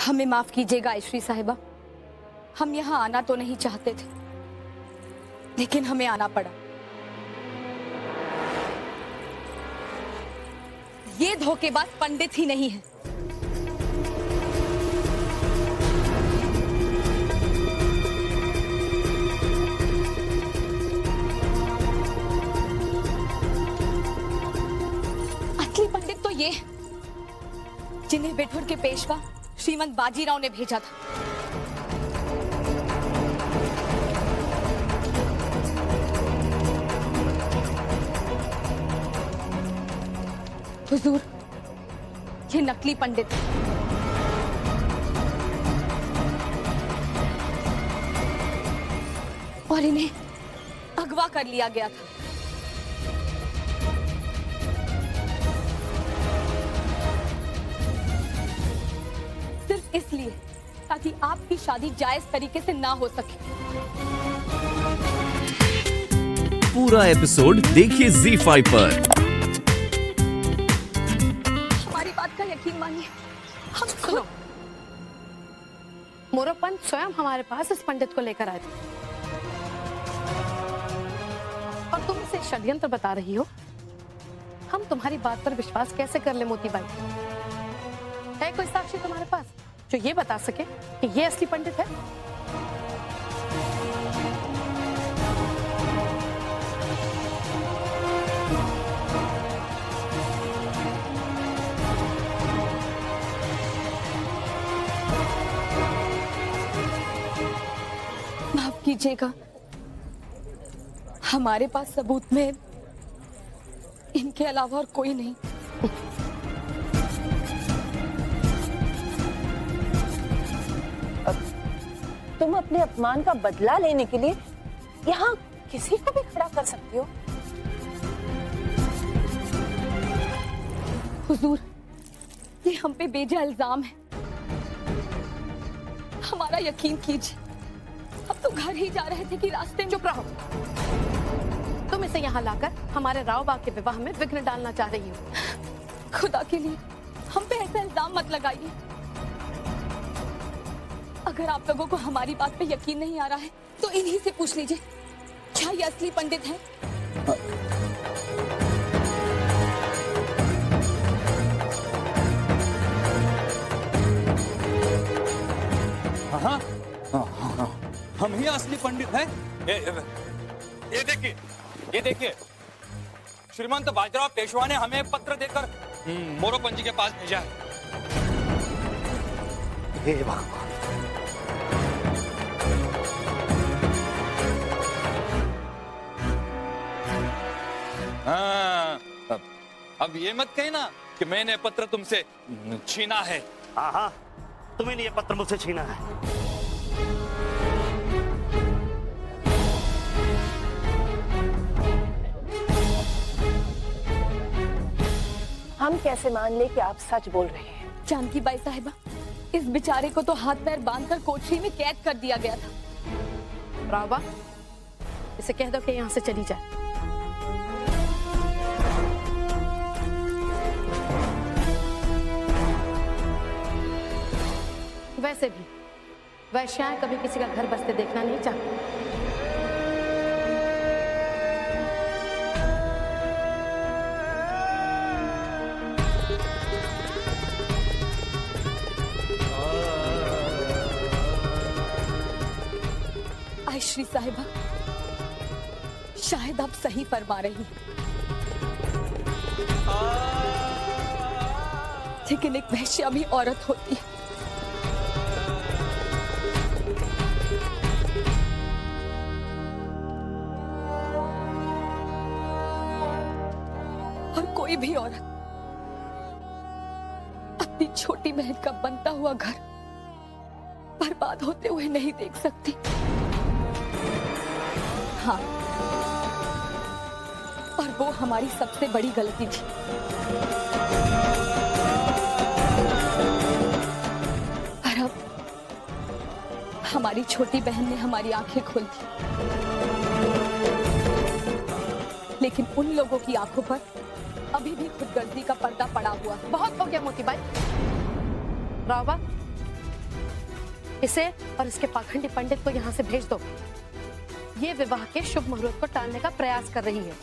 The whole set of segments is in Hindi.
हमें माफ कीजिएगा आयश्री साहिबा, हम यहाँ आना तो नहीं चाहते थे, लेकिन हमें आना पड़ा। ये धोखेबाज पंडित ही नहीं है। असली पंडित तो ये जिन्हें बिठूर के पेशवा श्रीमंत बाजीराव ने भेजा था। हुजूर, ये नकली पंडित है। और इन्हें अगवा कर लिया गया था। सिर्फ इसलिए ताकि आपकी शादी जायज तरीके से ना हो सके। पूरा एपिसोड देखिए ZEE5 पर। यकीन मानिए, हम सुनो, मोरोपंत स्वयं हमारे पास इस पंडित को लेकर आए थे और तुम इसे षड्यंत्र बता रही हो। हम तुम्हारी बात पर विश्वास कैसे कर ले मोतीबाई? है कोई साक्षी तुम्हारे पास जो ये बता सके कि ये असली पंडित है? कीजिएगा, हमारे पास सबूत में इनके अलावा और कोई नहीं। तुम अपने अपमान का बदला लेने के लिए यहाँ किसी को भी खड़ा कर सकती हो। हुजूर, ये हम पे बेजा इल्जाम है, हमारा यकीन कीजिए। अब तो घर ही जा रहे थे कि रास्ते में। चुप रहो, तुम इसे यहाँ लाकर हमारे राव बाग के विवाह में विघ्न डालना चाह रही हो। खुदा के लिए हम पे ऐसा इल्जाम मत लगाइए। अगर आप लोगों को हमारी बात पे यकीन नहीं आ रहा है तो इन्हीं से पूछ लीजिए, क्या ये असली पंडित है? हाँ, हम ही असली पंडित हैं। ये देखिए, श्रीमंत बाजीराव पेशवा ने हमें पत्र देकर मोरोपंत जी के पास भेजा है। हे भगवान, हाँ, अब ये मत कहना कि मैंने पत्र तुमसे छीना है। हाँ, तुम्हें ये पत्र मुझसे छीना है। हम कैसे मान ले कि आप सच बोल रहे हैं? जानकी बाई साहिबा, इस बेचारे को तो हाथ पैर बांधकर कोठरी में कैद कर दिया गया था। रावा, इसे कह दो कि यहाँ से चली जाए। वैसे भी वैश्याएं कभी किसी का घर बसते देखना नहीं चाहती। आयश्री साहिबा, शायद आप सही फरमा रही हैं, लेकिन एक वैश्या भी औरत होती है। और कोई भी औरत अपनी छोटी बहन का बनता हुआ घर बर्बाद होते हुए नहीं देख सकती। हाँ, और वो हमारी सबसे बड़ी गलती थी। पर अब हमारी छोटी बहन ने हमारी आंखें खोल दी, लेकिन उन लोगों की आंखों पर अभी भी खुदगर्जी का पर्दा पड़ा हुआ। बहुत हो गया मोतीबाई। रावा, इसे और इसके पाखंडी पंडित को यहाँ से भेज दो। ये विवाह के शुभ मुहूर्त को टालने का प्रयास कर रही है।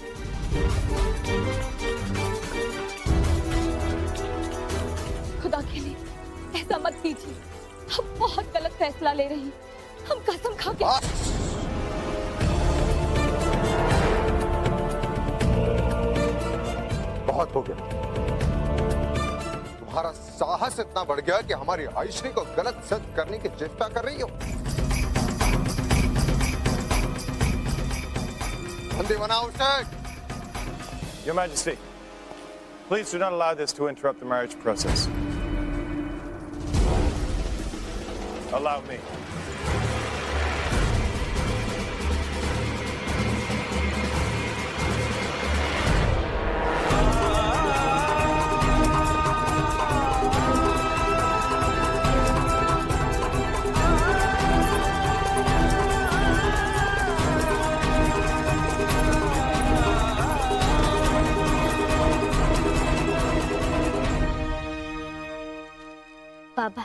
खुदा के लिए ऐसा मत कीजिए, हम बहुत गलत फैसला ले रही हैं। हम कसम खा के बहुत हो गया। तुम्हारा साहस इतना बढ़ गया कि हमारी आयश्री को गलत सिद्ध करने की चेष्टा कर रही हो। बंदी बनाओ उसे। Your Majesty, please do not allow this to interrupt the marriage process. Allow me. बाबा,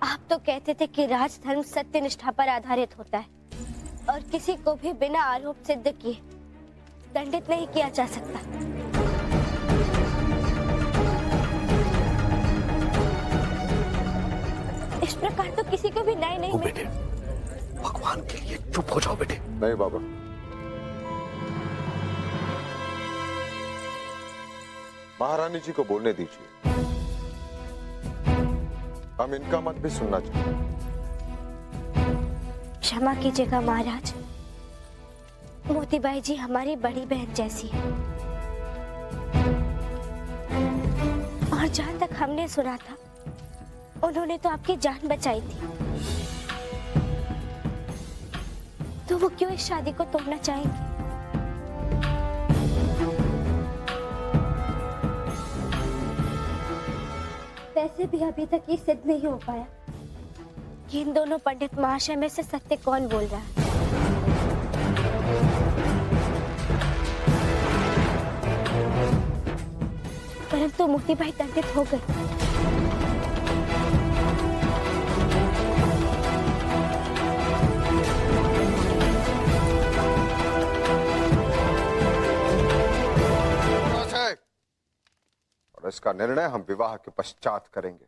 आप तो कहते थे कि राजधर्म सत्य निष्ठा पर आधारित होता है और किसी को भी बिना आरोप सिद्ध किए दंडित नहीं किया जा सकता। इस प्रकार तो किसी को भी न्याय नहीं बेटे, भगवान के लिए चुप हो जाओ बेटे। नहीं बाबा, महारानी जी को बोलने दीजिए। हम इनका मत भी सुनना चाहते। क्षमा कीजिएगा महाराज, मोतीबाई जी हमारी बड़ी बहन जैसी है और जहां तक हमने सुना था उन्होंने तो आपकी जान बचाई थी, तो वो क्यों इस शादी को तोड़ना चाहेंगे? वैसे भी अभी तक ये सिद्ध नहीं हो पाया कि इन दोनों पंडित महाशय में से सत्य कौन बोल रहा है। परंतु मोतीबाई दंडित हो गई। और इसका निर्णय हम विवाह के पश्चात करेंगे।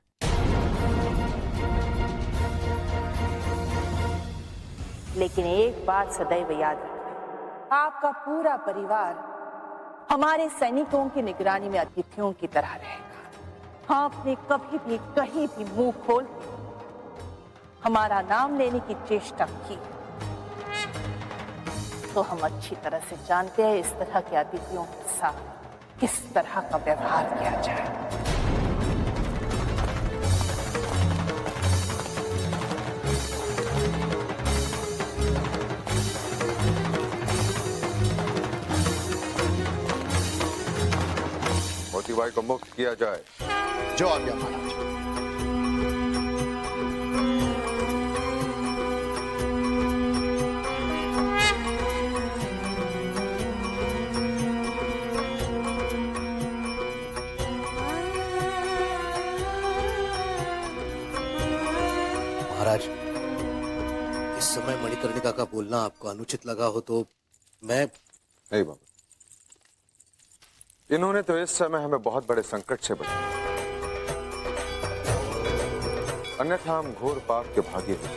लेकिन एक बात सदैव याद रखना, आपका पूरा परिवार हमारे सैनिकों की निगरानी में अतिथियों की तरह रहेगा। आपने कभी भी कहीं भी मुंह खोल हमारा नाम लेने की चेष्टा की तो हम अच्छी तरह से जानते हैं इस तरह के अतिथियों के साथ किस तरह का व्यवहार किया जाए। मोतीबाई को मुक्त किया जाए। जो आज्ञा महाराज। महाराज, इस समय मणिकर्णिका का बोलना आपको अनुचित लगा हो तो मैं नहीं बाबा, इन्होंने तो इस समय हमें बहुत बड़े संकट से बचाया, अन्यथा हम घोर पाप के भागी हैं।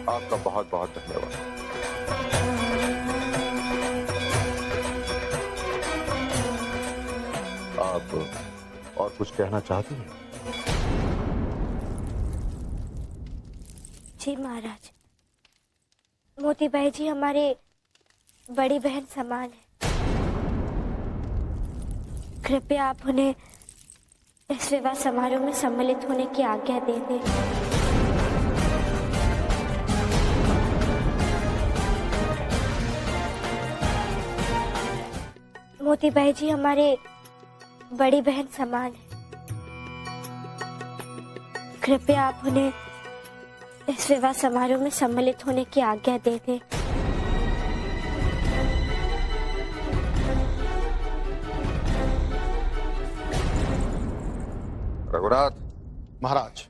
आपका बहुत बहुत धन्यवाद। आप और कुछ कहना चाहती हैं? जी महाराज, मोतीबाई जी हमारे बड़ी बहन समान है। कृपया आप उन्हें इस विवाह समारोह में सम्मिलित होने की आज्ञा दे दें। मोतीबाई जी हमारे बड़ी बहन समान है। कृपया आप उन्हें इस विवाह समारोह में सम्मिलित होने की आज्ञा दे दें। रघुनाथ महाराज,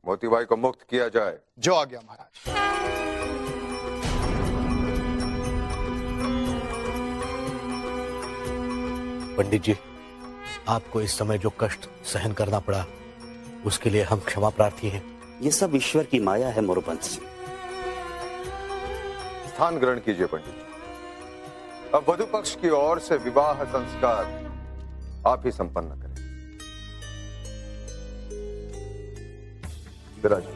मोतीबाई को मुक्त किया जाए। जो आज्ञा महाराज। पंडित जी, आपको इस समय जो कष्ट सहन करना पड़ा उसके लिए हम क्षमा प्रार्थी हैं। ये सब ईश्वर की माया है मोरोपंत जी। स्थान ग्रहण कीजिए पंडित जी। अब वधु पक्ष की ओर से विवाह संस्कार आप ही संपन्न करें। विराजिए।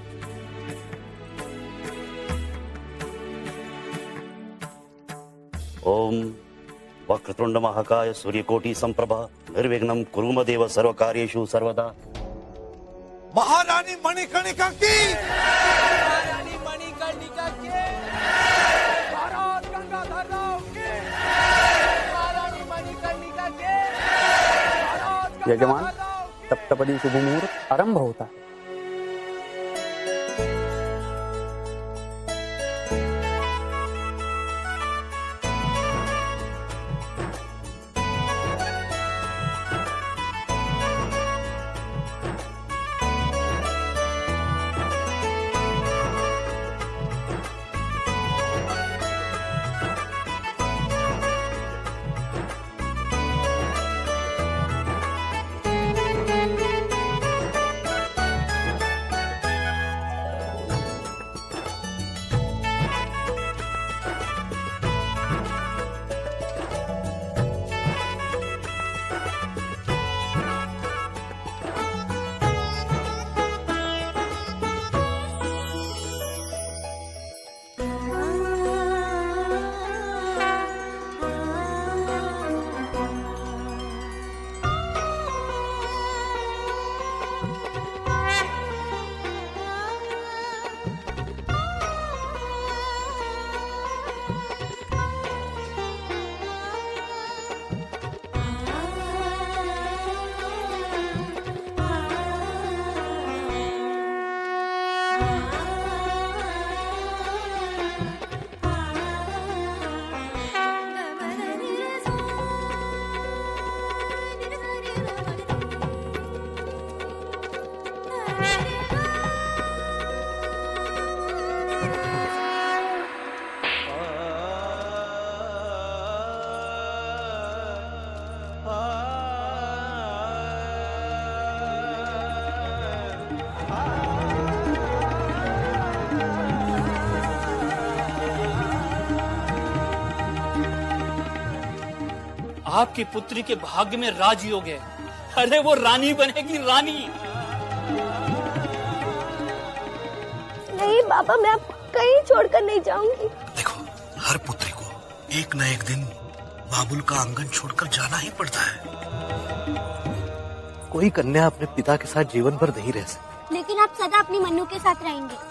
ओम वक्रतुंड महाकाय सूर्यकोटि संप्रभा निर्विघ्नं कुरु मदेव सर्वकार्येषु सर्वदा। महारानी मणिकर्णिका की, महारानी मणिकर्णिका की, महाराज गंगाधर राव की, महारानी मणिकर्णिका की, महाराज यजमान, सप्तपदी शुभ मुहूर्त आरंभ होता है। आपकी पुत्री के भाग्य में राजयोग है। अरे वो रानी बनेगी, रानी। नहीं बाबा, मैं आपको कहीं छोड़कर नहीं जाऊंगी। देखो, हर पुत्री को एक न एक दिन बाबुल का आंगन छोड़कर जाना ही पड़ता है। कोई कन्या अपने पिता के साथ जीवन भर नहीं रह सकती। लेकिन आप सदा अपनी मन्नू के साथ रहेंगे।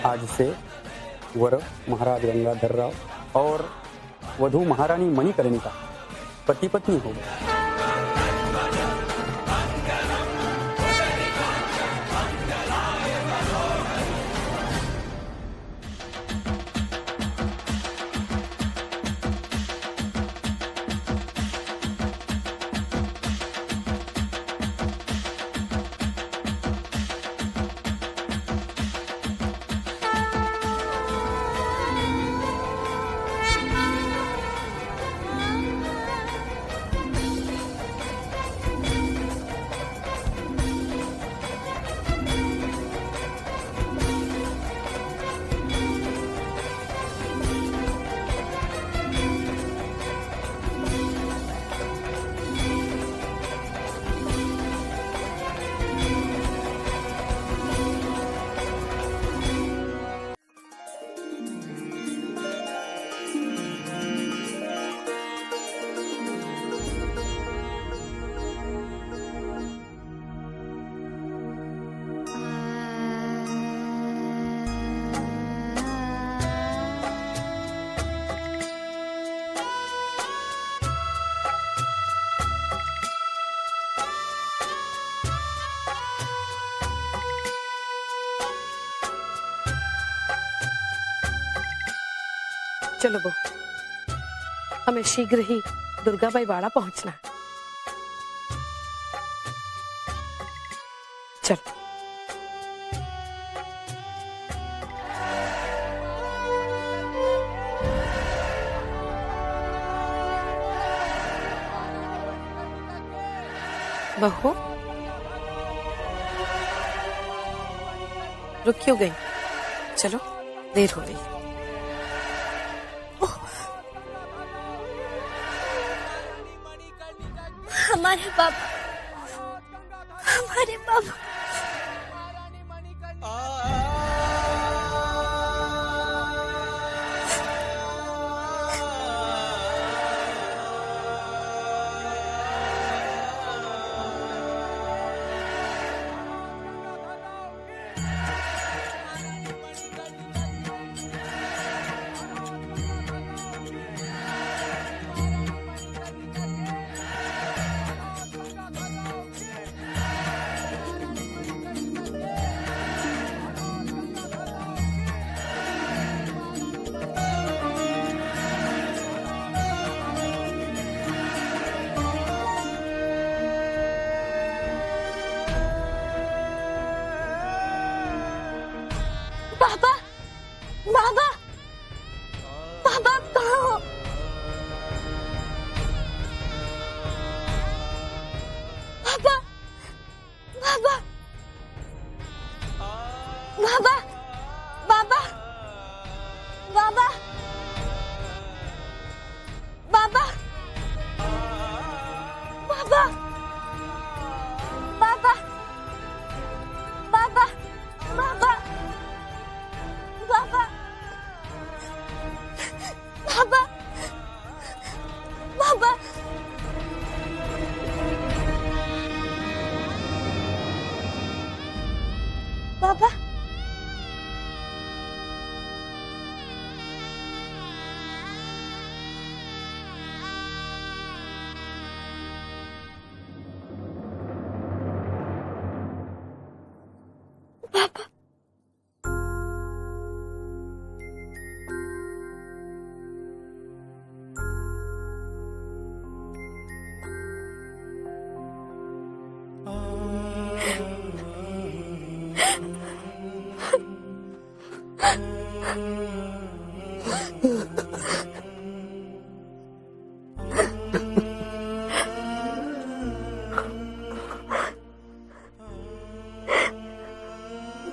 आज से वर महाराज गंगाधर राव और वधू महारानी मणिकर्णिका पति पत्नी हो गए। चलो बहू, हमें शीघ्र ही दुर्गाबाई बाड़ा पहुंचना है। चलो। बहू, रुक क्यों गई? चलो, देर हो गई। हमारे पापा, हमारे पापा। बाबा, बाबा, बाबा आप कहाँ हो? बाबा, बाबा, बाबा, बाबा, बाबा, बाबा, बाबा, बाबा, बाबा, बाबा, बाबा, बाबा, बाबा, बाबा, बाबा,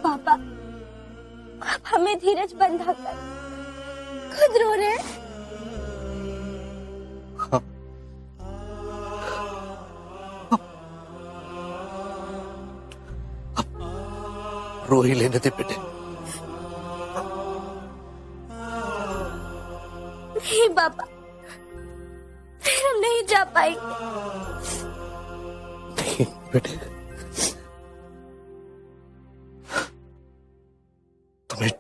पापा, आप हमें धीरज बंधा कर खुद रो रहे हैं। रो ही लेने दे बेटे। नहीं पापा, फिर हम नहीं जा पाएंगे। नहीं बेटे, तुम्हें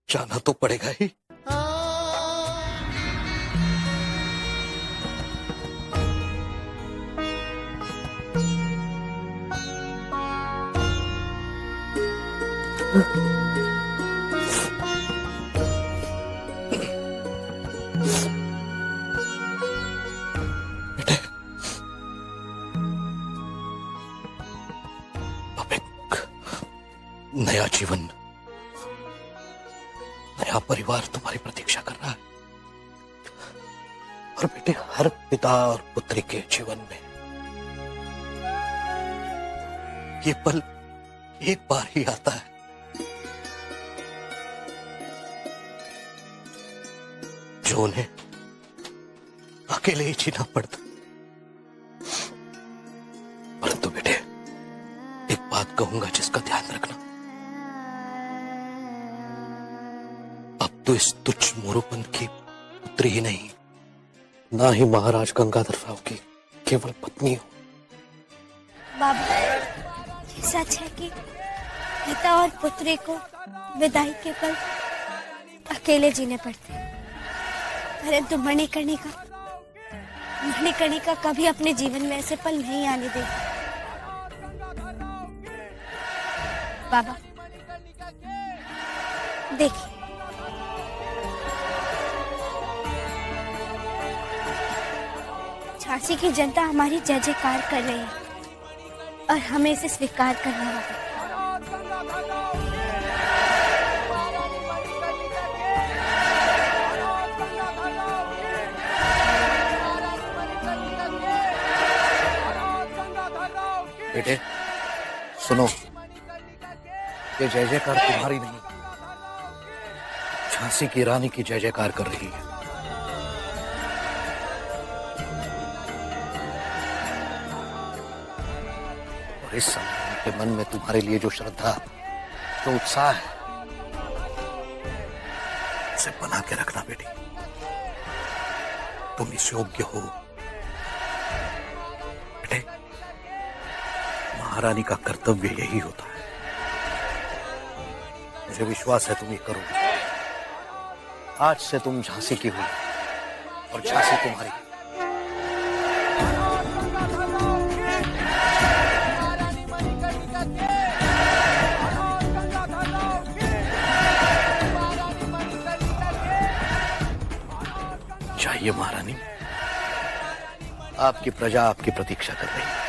जाना तो पड़ेगा ही। बेटे, अब एक नया जीवन, नया परिवार तुम्हारी प्रतीक्षा कर रहा है। और बेटे, हर पिता और पुत्री के जीवन में ये पल एक बार ही आता है, जो उन्हें अकेले ही जीना पड़ता। परंतु बेटे, एक बात कहूंगा जिसका ध्यान रखना। अब तो इस तुच्छ मोरूपन की पुत्री ही नहीं, ना ही महाराज गंगाधर राव की केवल पत्नी हो। बाबा, ये सच है कि पिता और पुत्री को विदाई के पल अकेले जीने पड़ते हैं, परंतु मणिकर्णिका कभी अपने जीवन में ऐसे पल नहीं आने देगी। बाबा, देखिए, झांसी की जनता हमारी जय जयकार कर रही है और हमें इसे स्वीकार करना होगा। बेटे सुनो, ये जय जयकार तुम्हारी नहीं, झांसी की रानी की जय जयकार कर रही है। और इस समय उनके मन में तुम्हारे लिए जो श्रद्धा, जो उत्साह है, उसे बना के रखना बेटी। तुम इस योग्य हो बेटे। महारानी का कर्तव्य यही होता है। मुझे विश्वास है तुम ये करोगे। आज से तुम झांसी की हुई और झांसी तुम्हारी। चाहिए महारानी, आपकी प्रजा आपकी प्रतीक्षा कर रही है।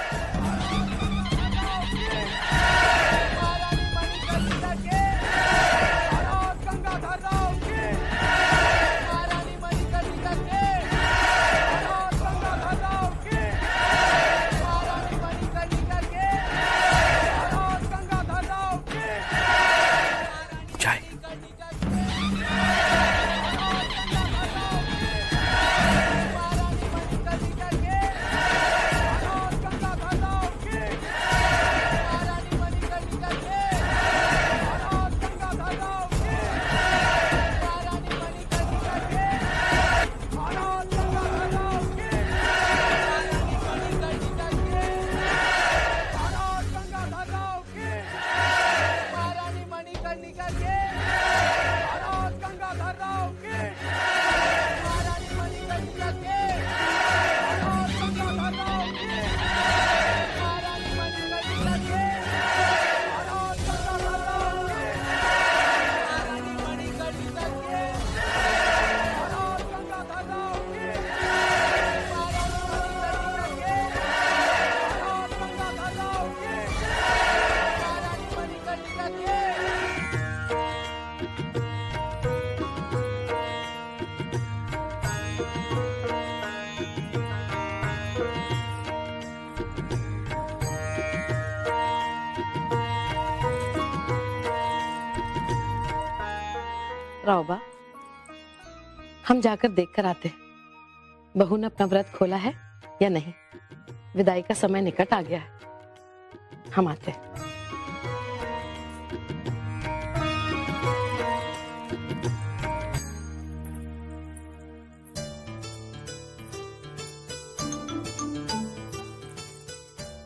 रावबा, हम जाकर देखकर आते हैं बहू ने अपना व्रत खोला है या नहीं। विदाई का समय निकट आ गया है, हम आते हैं।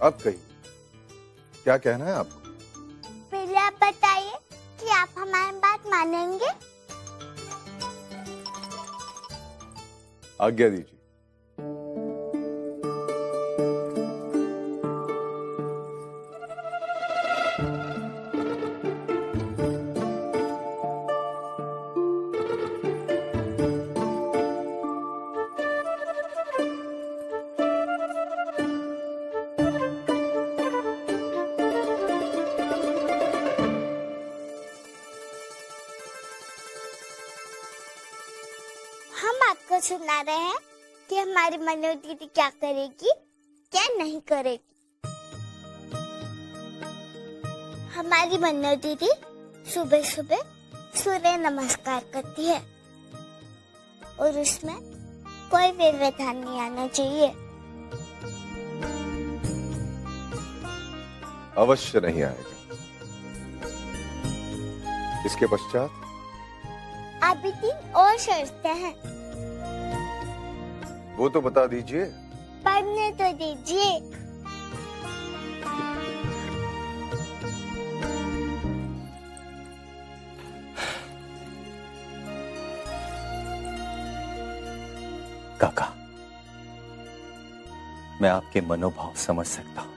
अब कही क्या कहना है आपको? पहले आप बताइए कि आप हमारी बात मानेंगे। आज्ञा दीजिए। हम आपको सुना रहे हैं कि हमारी मनु दीदी क्या करेगी, क्या नहीं करेगी। हमारी मनु दीदी सुबह सुबह सूर्य नमस्कार करती है और उसमें कोई व्यवधान नहीं आना चाहिए। अवश्य नहीं आएगा। इसके पश्चात अभी 3 और शर्तें हैं। वो तो बता दीजिए। पढ़ने तो दीजिए। काका, मैं आपके मनोभाव समझ सकता हूं।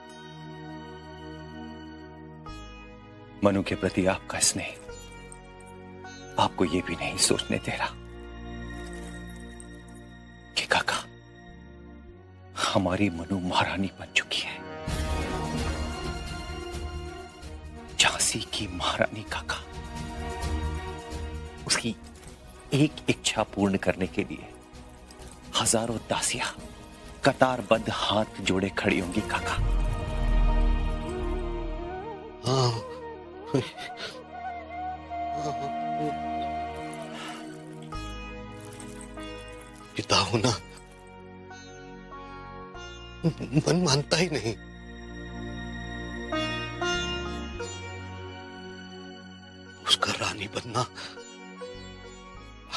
मनु के प्रति आपका स्नेह आपको ये भी नहीं सोचने दे रहा कि काका हमारी मनु महारानी बन चुकी है, झांसी की महारानी काका। उसकी एक इच्छा पूर्ण करने के लिए हजारों दासियां कतारबद्ध हाथ जोड़े खड़ी होंगी काका। हाँ, पिता होना मन मानता ही नहीं। उसका रानी बनना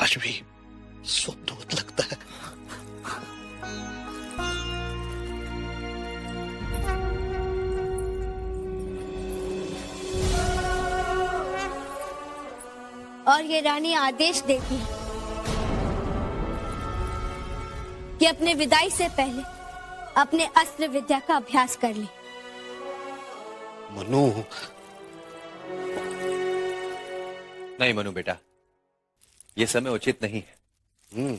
आज भी स्वप्नवत लगता है। और ये रानी आदेश देती है कि अपने विदाई से पहले अपने अस्त्र विद्या का अभ्यास कर ले। मनु, नहीं मनु बेटा, ये समय उचित नहीं है।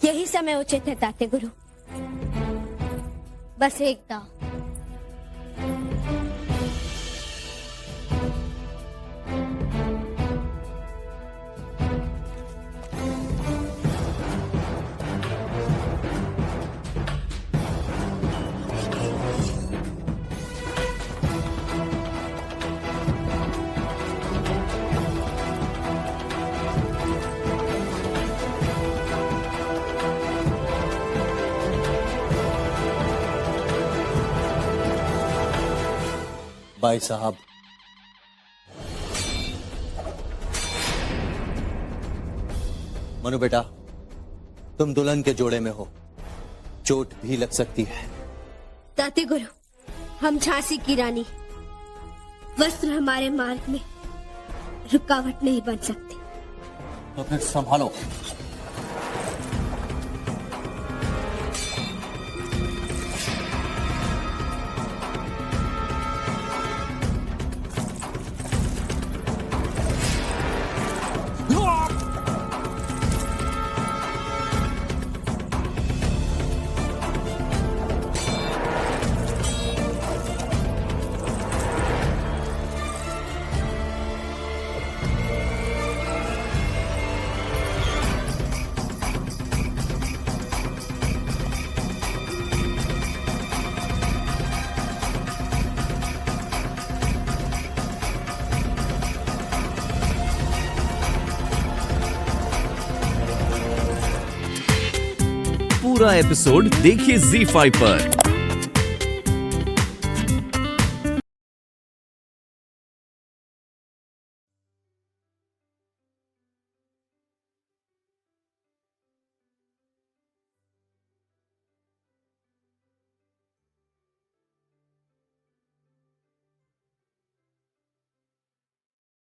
यही समय उचित है ताते गुरु। बस एक दांव। भाई साहब, मनु बेटा, तुम दुल्हन के जोड़े में हो, चोट भी लग सकती है। ताते गुरु, हम झांसी की रानी, वस्त्र हमारे मार्ग में रुकावट नहीं बन सकते। तो फिर संभालो। पूरा एपिसोड देखिए ZEE5 पर।